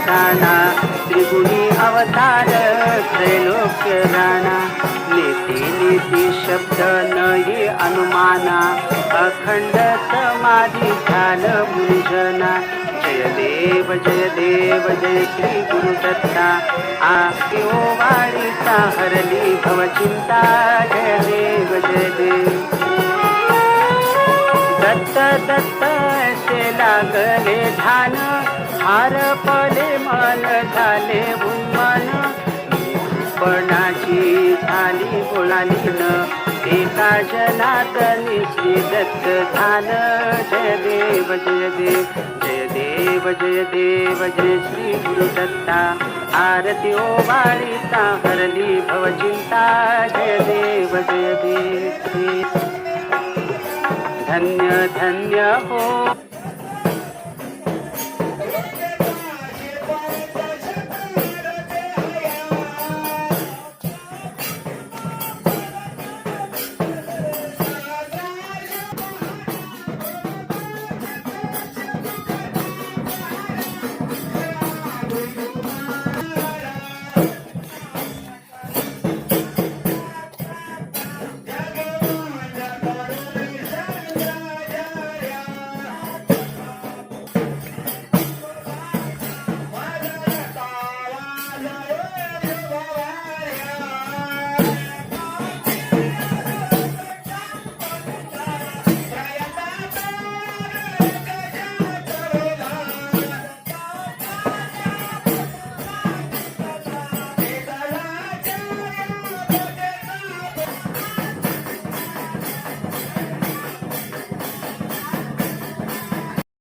जाणा, त्रिगुणी अवतार त्रैलोक्य राणा. नीती नीती शब्द नये अनुमाना, अखंड समाधी ध्यान मुंजना. जय देव जय श्री गुरुदत्ता. आयो वाणीचा हरली भवचिंता. जय देव दत्त दत्त असे लागले ध्यान, हारपले मन झाले उन्मन. पणाची झाली बोलाली न, एका जनातनी श्री दत्त ध्यान. जय देव जय श्री गुरुदत्ता. आरती ओवाळीचा हरली भवचिंता. जय देव धन्य धन्य हो.